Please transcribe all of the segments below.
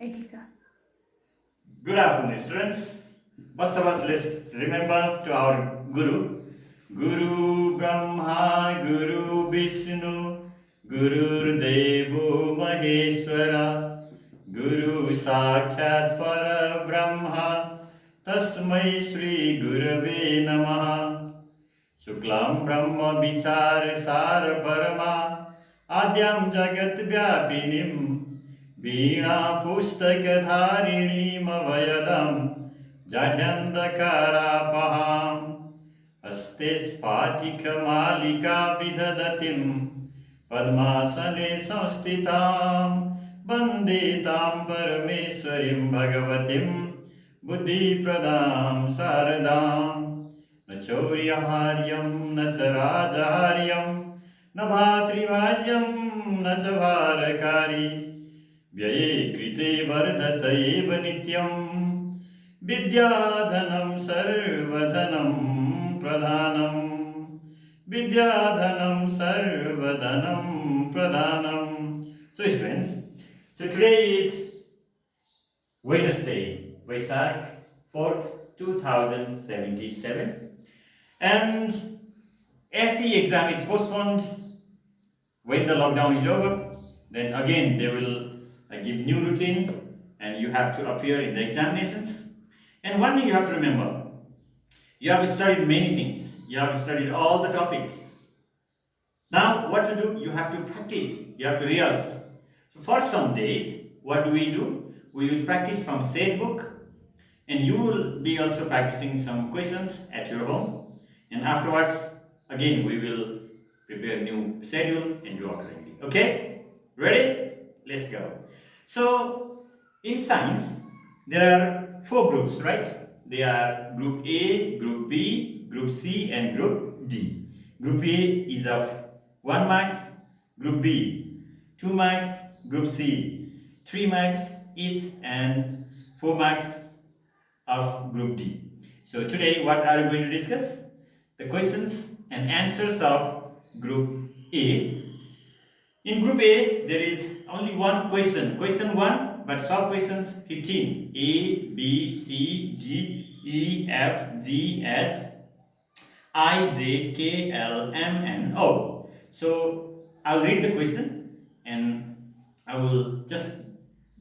ए ठिक छ। Good afternoon, students. First of all, let's remember to our Guru. Guru Brahma, Guru Vishnu, Guru Devo Maheshwara, Guru Sakshat Para Brahma, Tasmai Shri Gurave Namaha. Shuklam Brahma Vichar Sar Parama, Adyam Jagat Vyapinim, वीणा पुस्तकधारिणीमवयदं जढ्यन्धकारापहाम् हस्ते स्फाटिकमालिका विदधतीं पद्मासने संस्थितां वन्दे तां परमेश्वरीं भगवतीं बुद्धिप्रदां शारदां न चौर्यहार्यं न च राजहार्यं न भातृभाज्यं न च भारकारी व्यये कृते वर्धत एव नित्यं विद्याधनं सर्वधनं प्रधानं विद्याधनं सर्वधनं प्रधानं. So students, so today is Wednesday, Vaisakh 4th, 2077, and SE exam is postponed. When the lockdown is over, then again they will give new routine and you have to appear in the examinations. And one thing you have to remember, you have studied many things, you have studied all the topics. Now what to do? You have to practice, you have to rehearse. So for some days, what do? We will practice from said book, and you will be also practicing some questions at your home, and afterwards again we will prepare new schedule and do accordingly. Okay? Ready? Let's go. So in science there are four groups, right? They are group A, group B, group C and group D. Group A is of 1 marks, group B 2 marks, group C 3 marks each, and 4 marks of group D. So today what are we going to discuss? The questions and answers of group A. In group A, there is only one question, question 1, but solve questions 15. A, B, C, D, E, F, G, H, I, J, K, L, M, N, O. So, I'll read the question and I will just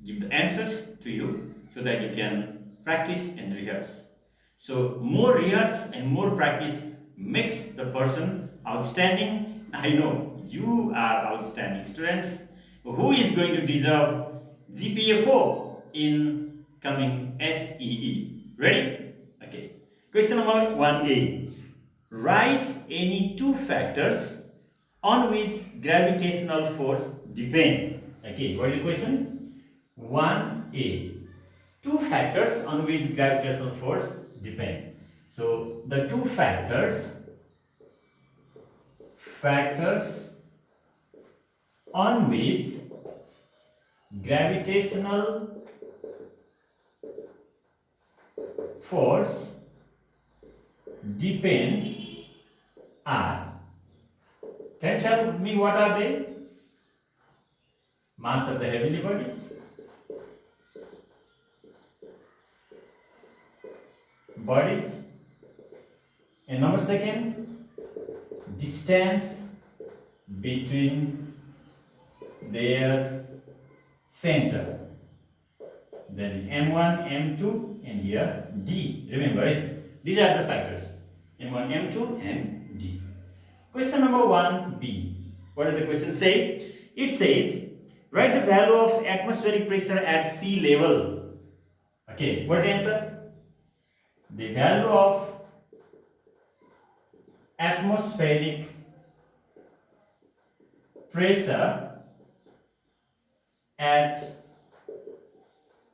give the answers to you so that you can practice and rehearse. So, more rehearse and more practice makes the person outstanding. I know you are outstanding students. Who is going to deserve GPA 4 in coming SEE? Ready? Okay. Question number 1A. Write any two factors on which gravitational force depend. Okay, what is the question? 1A. Two factors on which gravitational force depend. So the two factors on which gravitational force depend are. Can you tell me what are they? Mass of the heavenly bodies, and number second, distance between their center. That is M1, M2, and here D. Remember it. These are the factors M1, M2, and D. Question number 1B. What does the question say? It says, write the value of atmospheric pressure at sea level. Okay, what is the answer? The value of atmospheric pressure at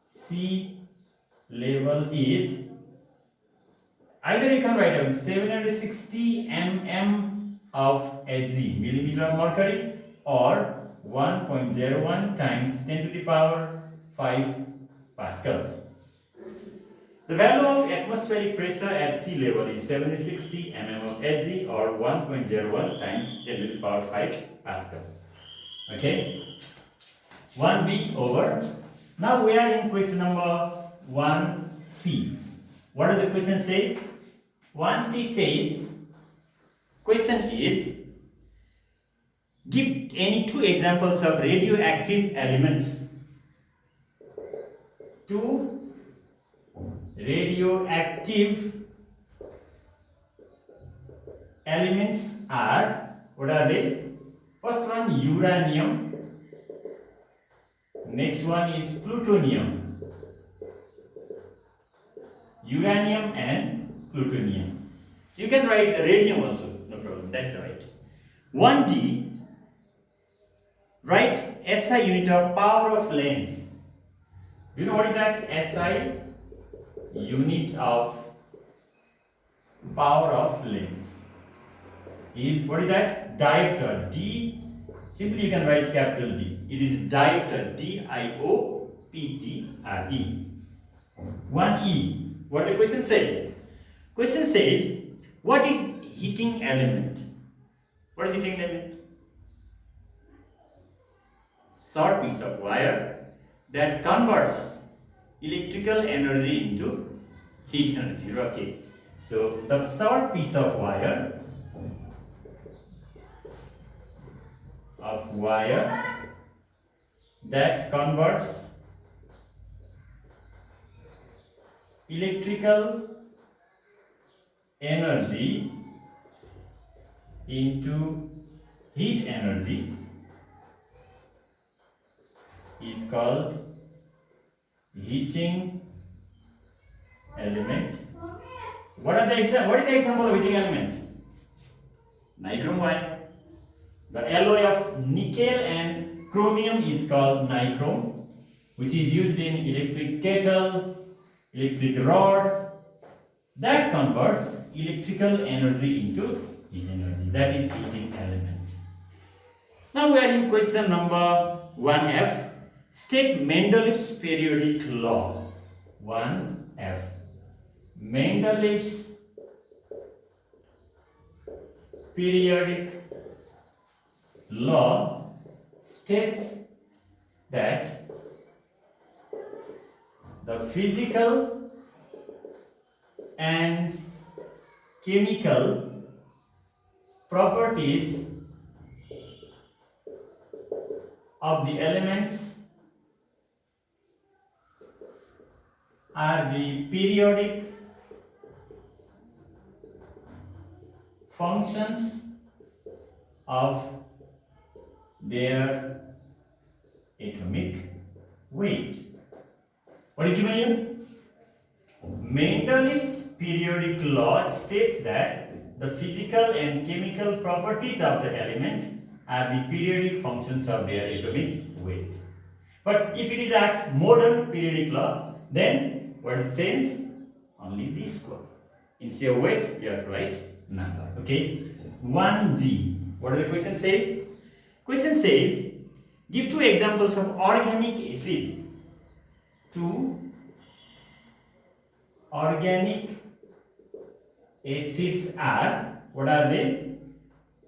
sea level is, either you can write down 760 mm of Hg, millimeter of mercury, or 1.01 times 10 to the power 5 Pascal. The value of atmospheric pressure at sea level is 760 mm of Hg, or 1.01 times 10 to the power 5 Pascal. Okay? 1B over Now we are in question number 1C. What does the question say? 1C says, question is, give any two examples of radioactive elements. Two radioactive elements are, what are they? First one, uranium. Next one is plutonium. Uranium and plutonium. You can write radium also, no problem, that's right. 1D, write SI unit of power of lens. You know what is that? SI unit of power of lens is, what is that? Diopter. D, simply you can write capital D. It is diopter. D-I-O-P-T-R-E. 1E. What the question say? Question says, what is heating element? What is heating element? Short piece of wire that converts electrical energy into heat energy. Okay. So the short piece of wire that converts electrical energy into heat energy is called heating element. What is the example of heating element? Nichrome wire. The alloy of nickel and chromium is called nichrome, which is used in electric kettle, electric rod, that converts electrical energy into heat energy. That is heating element. Now we are in question number 1F. State Mendeleev's periodic law. 1F. Mendeleev's periodic law states that the physical and chemical properties of the elements are the periodic functions of their atomic weight. What is given here? Mendeleev's periodic law states that the physical and chemical properties of the elements are the periodic functions of their atomic weight. But if it is asked modern periodic law, then what is sense? Only this one. Instead of weight, you have to write number. Okay. 1G. What does the question say? Question says, give two examples of organic acid. Two organic acids are, what are they?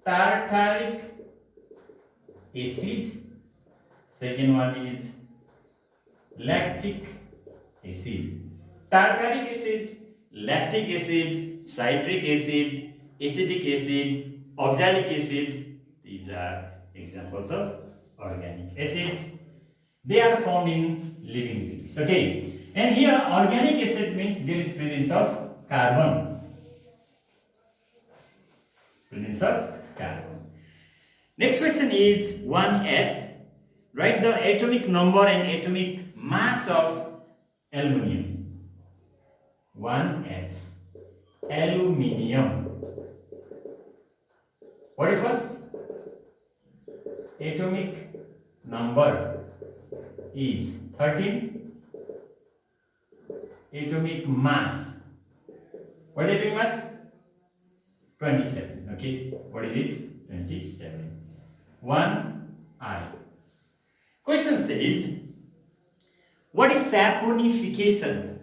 Tartaric acid. Second one is lactic acid. Tartaric acid, lactic acid, citric acid, acetic acid, oxalic acid, these are examples of organic acids. They are found in living beings. Okay. And here organic acid means there is presence of carbon. Presence of carbon. Next question is 1H. Write the atomic number and atomic mass of aluminium. 1H. Aluminium. What is first? Atomic number is 13. Atomic mass. What is atomic mass? 27. Okay. What is it? 27. 1I. Question says, what is saponification?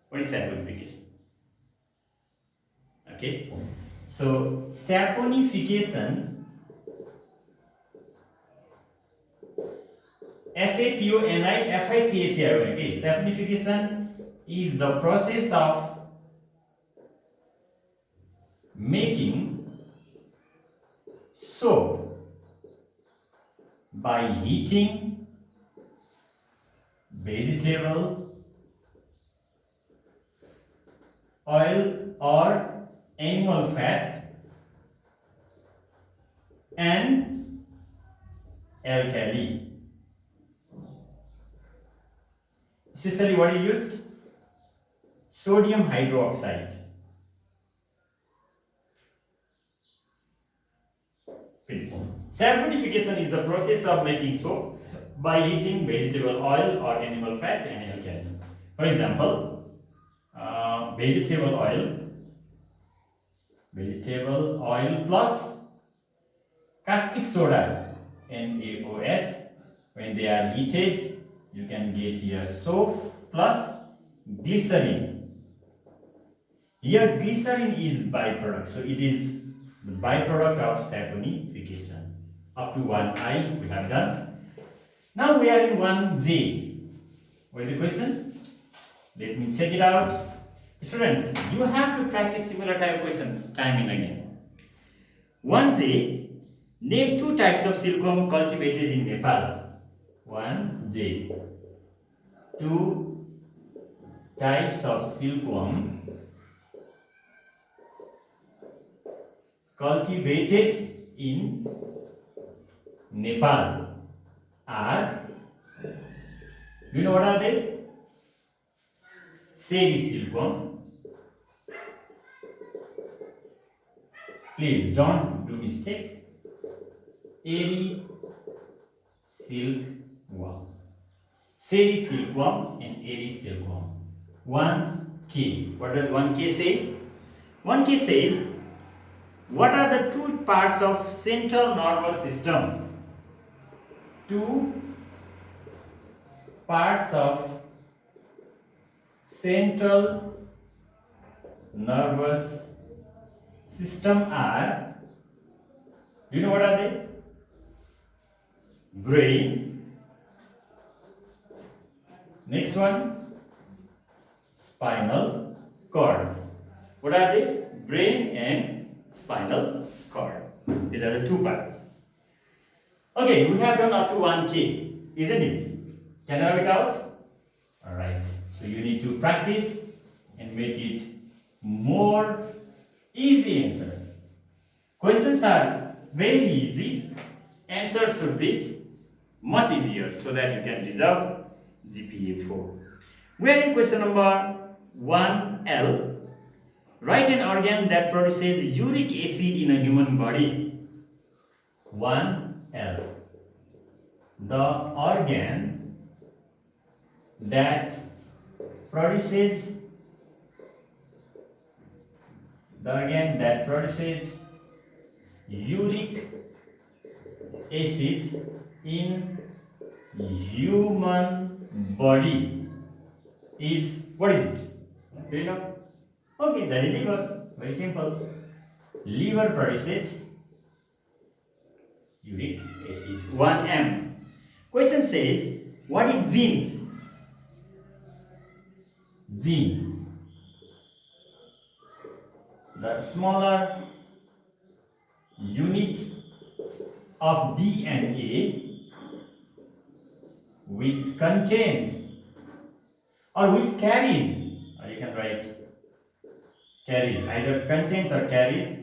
What is saponification? Okay. So saponification SAPONIFICATI. Okay, saponification is the process of making soap by heating vegetable oil or animal fat and alkali. Especially what is used? Sodium hydroxide. Finish. Saponification is the process of making soap by heating vegetable oil or animal fat and alkali. For example, vegetable oil plus caustic soda NaOH. When they are heated, you can get here soap plus glycerin. Here glycerin is byproduct, so it is the byproduct of saponification. Up to 1I we have done. Now we are in 1J. What is the question? Let me check it out. Students, you have to practice similar type of questions time and again. 1J, name 2 types of silkworm cultivated in Nepal. 1J, 2 types of silkworm cultivated in Nepal are, do you know what are they? Seri silkworm. Please don't do mistake. Eri silkworm. Seri silkworm and eri silkworm. 1K. What does 1K say? 1K says, what are the 2 parts of central nervous system? 2 parts of central nervous system are, do you know what are they? Brain. Next one, spinal cord. What are they? Brain and spinal cord. These are the 2 parts. Okay, we have done up to 1K, isn't it? Can I write it out? Alright, so you need to practice and make it more easy answers. Questions are very easy, answers should be much easier so that you can deserve GPA 4. We are in question number 1L. Write an organ that produces uric acid in a human body. 1L. The organ that produces uric acid in human body is, what is it? Do you know? Okay, that is liver. Very simple. Liver produces uric acid. 1M. Question says, what is gene? Gene. The smaller unit of DNA which contains or which carries, or you can write carries, either contains or carries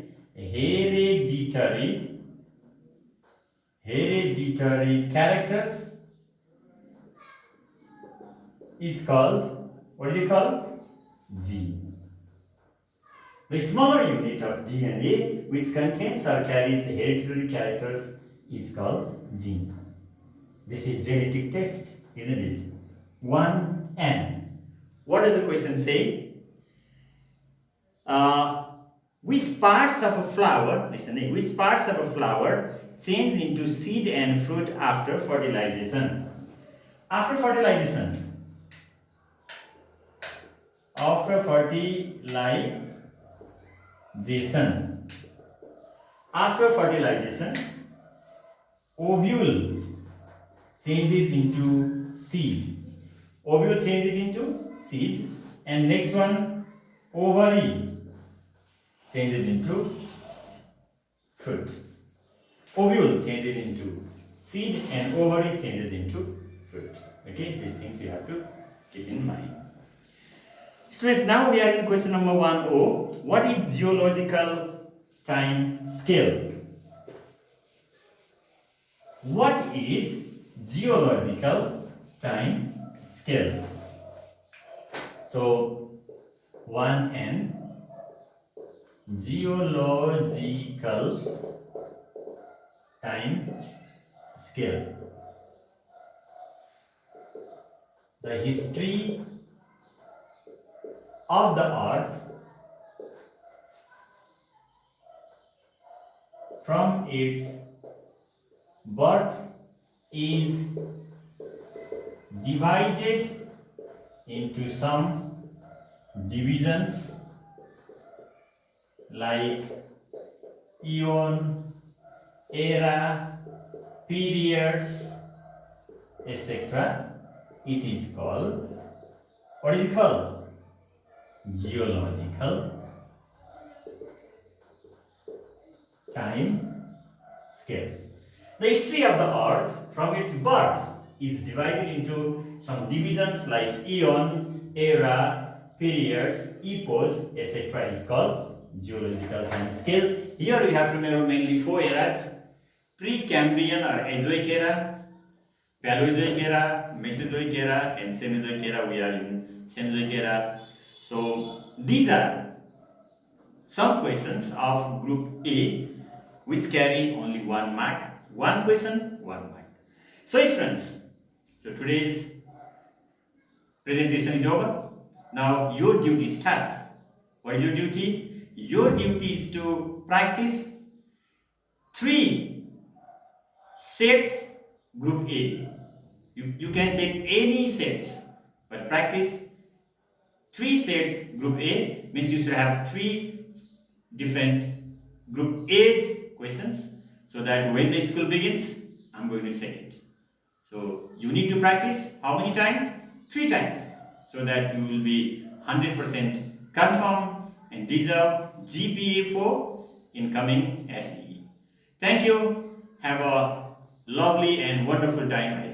hereditary characters is called, what is it called? Gene. The smaller unit of DNA which contains or carries hereditary characters is called gene. This is genetic test, isn't it? 1N. What does the question say? Which parts of a flower, listen, which parts of a flower change into seed and fruit after fertilization? After fertilization, ovule changes into seed. Ovule changes into seed. And next one, ovary changes into fruit. Ovule changes into seed and ovary changes into fruit. Okay, these things you have to keep in mind. Students, now we are in question number 1O. What is geological time scale? What is geological time scale? So 1N, geological time scale. The history of the earth from its birth is divided into some divisions like eon, era, periods, etc. It is called, what is it called? Geological time scale. The history of the earth from its birth is divided into some divisions like eon, era, periods, epochs, etc. is called geological time scale. Here we have to remember mainly 4 eras: Precambrian or Azoic era, Paleozoic era, Mesozoic era, and Cenozoic era. We are in Cenozoic era. So these are some questions of group A which carry only 1 mark. One question, 1 mark. So students, so today's presentation is over. Now your duty starts. What is your duty? Your duty is to practice 3 sets group A. You can take any sets, but practice 3 sets group A means you should have 3 different group A's questions, so that when the school begins, I'm going to check it. So you need to practice how many times? 3 times, so that you will be 100% confirm and deserve GPA for incoming SEE. Thank you. Have a lovely and wonderful time.